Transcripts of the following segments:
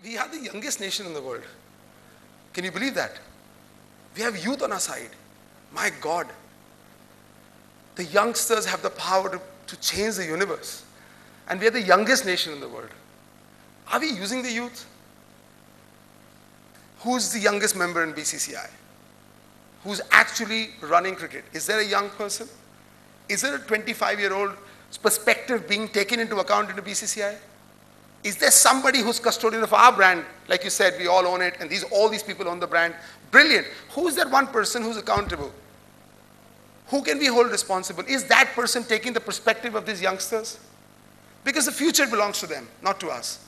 We are the youngest nation in the world. Can you believe that? We have youth on our side. My God. The youngsters have the power to change the universe. And we are the youngest nation in the world. Are we using the youth? Who's the youngest member in BCCI? Who's actually running cricket? Is there a young person? Is there a 25-year-old perspective being taken into account into BCCI? Is there somebody who's custodian of our brand? Like you said, we all own it, and all these people own the brand. Brilliant. Who's that one person who's accountable? Who can we hold responsible? Is that person taking the perspective of these youngsters? Because the future belongs to them, not to us.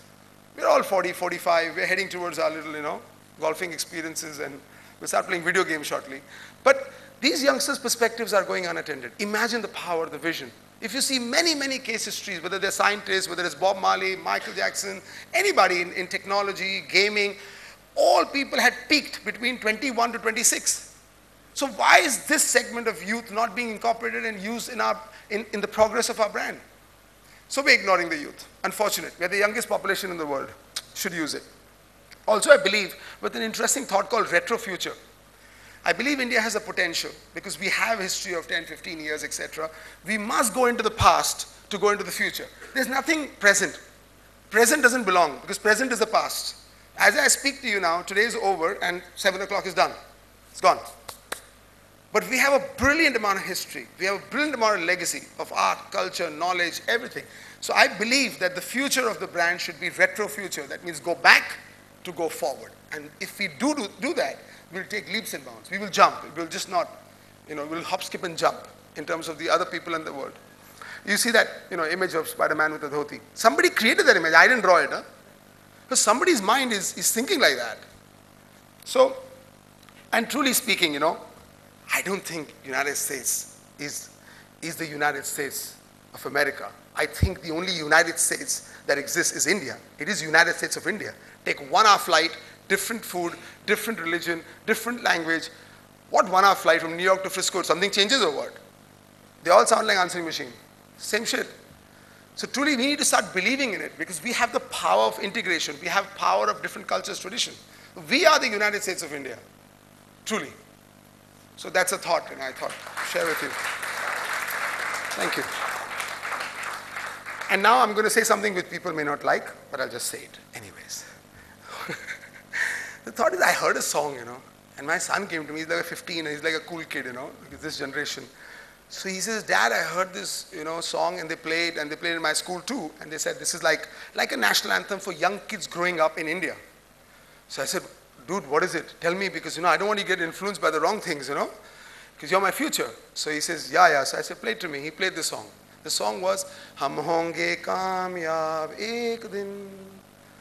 We're all 40, 45. We're heading towards our little, golfing experiences, and we'll start playing video games shortly. But these youngsters' perspectives are going unattended. Imagine the power, the vision. If you see many, many case histories, whether they're scientists, whether it's Bob Marley, Michael Jackson, anybody in technology, gaming, all people had peaked between 21 to 26. So why is this segment of youth not being incorporated and used in the progress of our brand? So we're ignoring the youth. Unfortunate. We're the youngest population in the world. Should use it. Also, I believe with an interesting thought called retro future. I believe India has a potential because we have history of 10, 15 years, etc. We must go into the past to go into the future. There's nothing present. Present doesn't belong because present is the past. As I speak to you now, today is over and 7 o'clock is done. It's gone. But we have a brilliant amount of history. We have a brilliant amount of legacy of art, culture, knowledge, everything. So I believe that the future of the brand should be retro future. That means go back to go forward. And if we do that, we'll take leaps and bounds. We will jump. We'll just not, we'll hop, skip, and jump in terms of the other people in the world. You see that, image of Spider-Man with a dhoti. Somebody created that image. I didn't draw it. Because somebody's mind is thinking like that. So, and truly speaking, I don't think United States is the United States of America. I think the only United States that exists is India. It is United States of India. Take 1 hour flight, different food, different religion, different language. What 1 hour flight from New York to Frisco? Something changes or what? They all sound like answering machine. Same shit. So truly we need to start believing in it because we have the power of integration. We have power of different cultures, tradition. We are the United States of India. Truly. So that's a thought, I thought share with you. Thank you. And now I'm going to say something which people may not like, but I'll just say it anyways. The thought is I heard a song, and my son came to me, he's like 15, and he's like a cool kid, this generation. So he says, Dad, I heard this, song, and they played in my school too, and they said this is like a national anthem for young kids growing up in India. So I said, dude, what is it? Tell me, because, I don't want to get influenced by the wrong things, because you're my future. So he says, yeah. So I said, play it to me. He played the song. The song was, Hum honge kamyab ek din,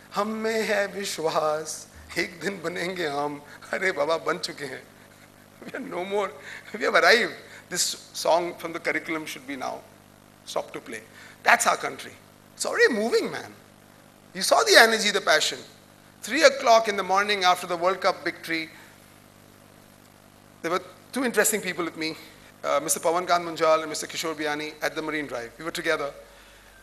hum mein hai vishwas, ek din banenge hum. Arey Baba, ban chuke hain. We are no more. We have arrived. This song from the curriculum should be now stopped to play. That's our country. It's already moving, man. You saw the energy, the passion. 3 o'clock in the morning after the World Cup victory, there were 2 interesting people with me, Mr. Pawan Kant Munjal and Mr. Kishore Biani at the Marine Drive. We were together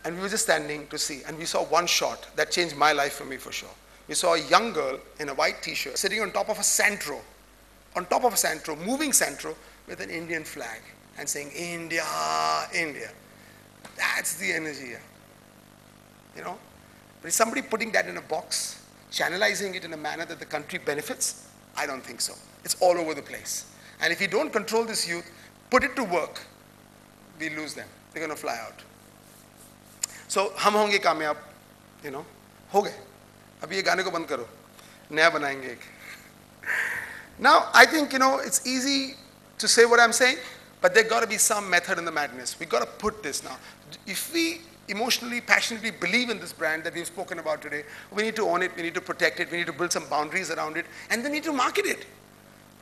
and we were just standing to see, and we saw one shot that changed my life for me for sure. We saw a young girl in a white t-shirt sitting on top of a santro, moving santro with an Indian flag and saying, India, India. That's the energy here. But is somebody putting that in a box, channelizing it in a manner that the country benefits? I don't think so. It's all over the place. And if you don't control this youth, put it to work, we lose them. They're going to fly out. So, hum honge kamyab, ho gaye. Abhi ye gaane ko band karo. Naya banayenge ek. Now, I think, it's easy to say what I'm saying, but there's got to be some method in the madness. We've got to put this now. If we emotionally, passionately believe in this brand that we've spoken about today, we need to own it, we need to protect it, we need to build some boundaries around it, and then need to market it.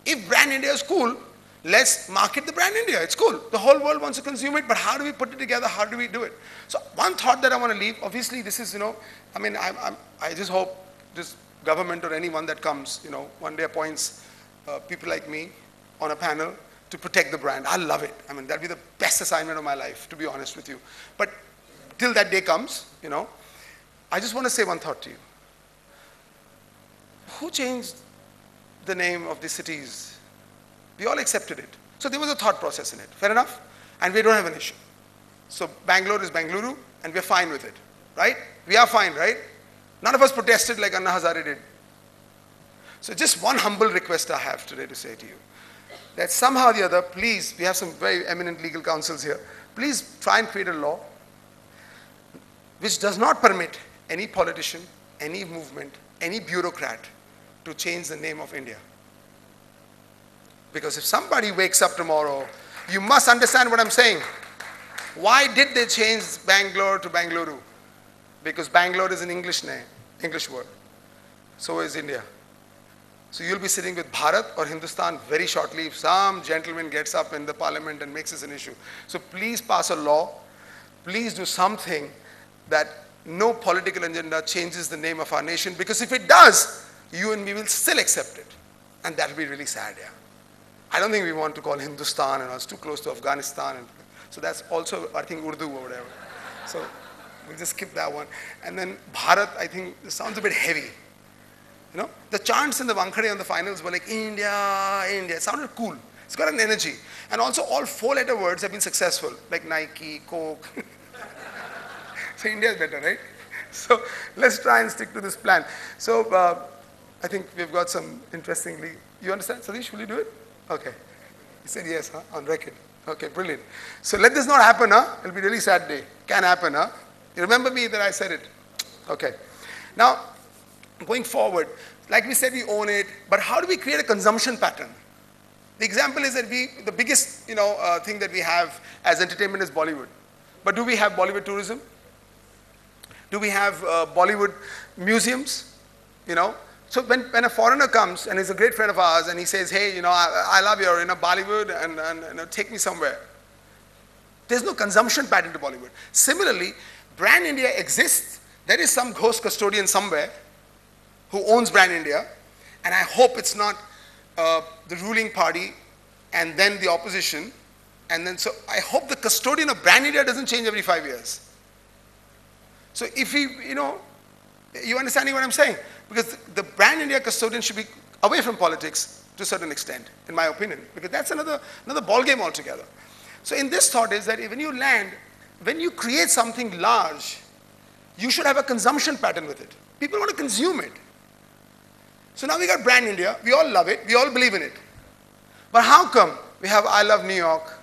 If brand India is cool, let's market the brand India. It's cool. The whole world wants to consume it, but how do we put it together? How do we do it? So one thought that I want to leave, obviously this is, I just hope this government or anyone that comes, one day appoints people like me on a panel to protect the brand. I love it. That'll be the best assignment of my life, to be honest with you. But till that day comes, I just want to say one thought to you. who changed the name of the cities? We all accepted it. So there was a thought process in it. Fair enough? And we don't have an issue. So Bangalore is Bengaluru, and we're fine with it. Right? We are fine, right? None of us protested like Anna Hazare did. So just one humble request I have today to say to you. That somehow or the other, please, we have some very eminent legal counsels here, please try and create a law which does not permit any politician, any movement, any bureaucrat to change the name of India. Because if somebody wakes up tomorrow, you must understand what I'm saying. Why did they change Bangalore to Bengaluru? Because Bangalore is an English name, English word. So is India. So you'll be sitting with Bharat or Hindustan very shortly if some gentleman gets up in the parliament and makes this an issue. So please pass a law. Please do something that no political agenda changes the name of our nation, because if it does, you and me will still accept it. And that will be really sad, yeah. I don't think we want to call Hindustan, and it's too close to Afghanistan. And so that's also, I think, Urdu or whatever. So we'll just skip that one. And then Bharat, I think, it sounds a bit heavy. You know, the chants in the Wankhede on the finals were like, India, India. It sounded cool. It's got an energy. And also all 4-letter words have been successful, like Nike, Coke. So India is better, right? So let's try and stick to this plan. So I think we've got some interestingly, you understand, Satish, will you do it? Okay. He said yes, huh? On record. Okay, brilliant. So let this not happen, huh? It'll be a really sad day. Can happen, huh? You remember me that I said it? Okay. Now, going forward, like we said, we own it, but how do we create a consumption pattern? The example is that the biggest thing that we have as entertainment is Bollywood. But do we have Bollywood tourism? Do we have Bollywood museums? So when a foreigner comes and is a great friend of ours and he says, hey, I love your Bollywood and take me somewhere. There's no consumption pattern to Bollywood. Similarly, Brand India exists. There is some ghost custodian somewhere who owns Brand India, and I hope it's not the ruling party and then the opposition, and then so I hope the custodian of Brand India doesn't change every 5 years. So if you understanding what I'm saying? Because the Brand India custodian should be away from politics to a certain extent, in my opinion, because that's another ball game altogether. So in this thought is that when you land, when you create something large, you should have a consumption pattern with it. People want to consume it. So now we got Brand India, we all love it, we all believe in it. But how come we have I love New York,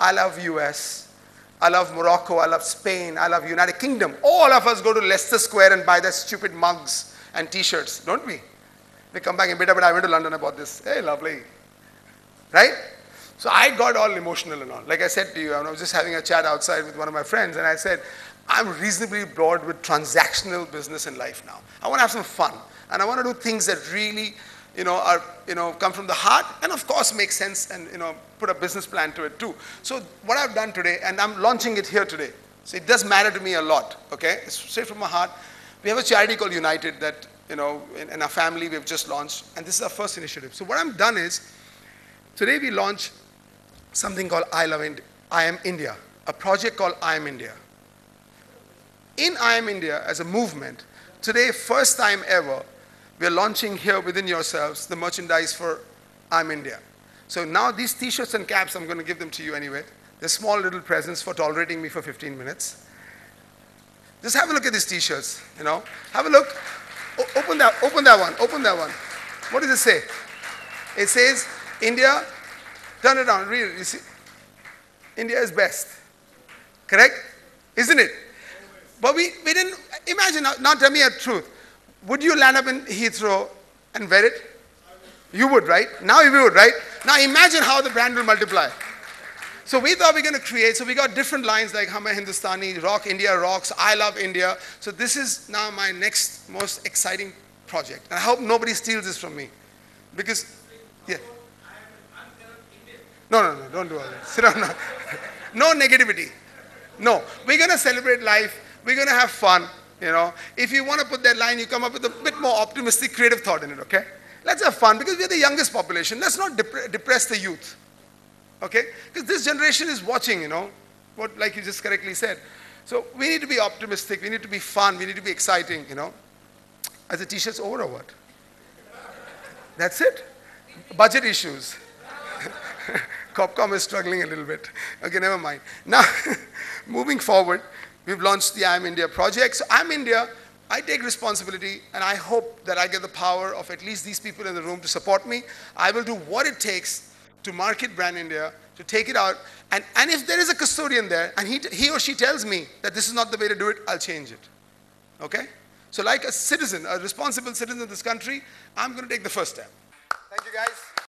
I love US, I love Morocco, I love Spain, I love United Kingdom. All of us go to Leicester Square and buy their stupid mugs and t-shirts, don't we? We come back and but I went to London, I bought this. Hey, lovely. Right? So I got all emotional and all. Like I said to you, I was just having a chat outside with one of my friends and I said, I'm reasonably bored with transactional business in life now. I want to have some fun. And I want to do things that really, come from the heart and of course make sense and, put a business plan to it too. So what I've done today, and I'm launching it here today. So it does matter to me a lot, okay? It's straight from my heart. We have a charity called United that, in our family we've just launched, and this is our first initiative. So what I've done is, today we launch something called I Am India, a project called I Am India. In I Am India as a movement, today, first time ever, we're launching here within yourselves the merchandise for I Am India. So now these t-shirts and caps, I'm going to give them to you anyway. They're small little presents for tolerating me for 15 minutes. Just have a look at these t-shirts, Have a look. Open that one. What does it say? It says, India, turn it on, read it. You see? India is best. Correct? Isn't it? But we didn't, imagine, now tell me a truth. Would you land up in Heathrow and wear it? You would, right? Now you would, right? Now imagine how the brand will multiply. So we thought we were going to create, so we got different lines like Hum Hai Hindustani, Rock India Rocks, I Love India. So this is now my next most exciting project. And I hope nobody steals this from me. Because, yeah. No, don't do all that. Sit down now. No negativity. No, we're going to celebrate life. We're going to have fun, If you want to put that line, you come up with a bit more optimistic, creative thought in it, okay? Let's have fun because we're the youngest population. Let's not depress the youth, okay? Because this generation is watching, what, like you just correctly said. So we need to be optimistic. We need to be fun. We need to be exciting, Are the t-shirts over or what? That's it. Budget issues. Copcom is struggling a little bit. Okay, never mind. Now, moving forward, we've launched the I Am India project. So I Am India, I take responsibility, and I hope that I get the power of at least these people in the room to support me. I will do what it takes to market Brand India, to take it out. And if there is a custodian there, and he or she tells me that this is not the way to do it, I'll change it. Okay? So like a citizen, a responsible citizen of this country, I'm going to take the first step. Thank you, guys.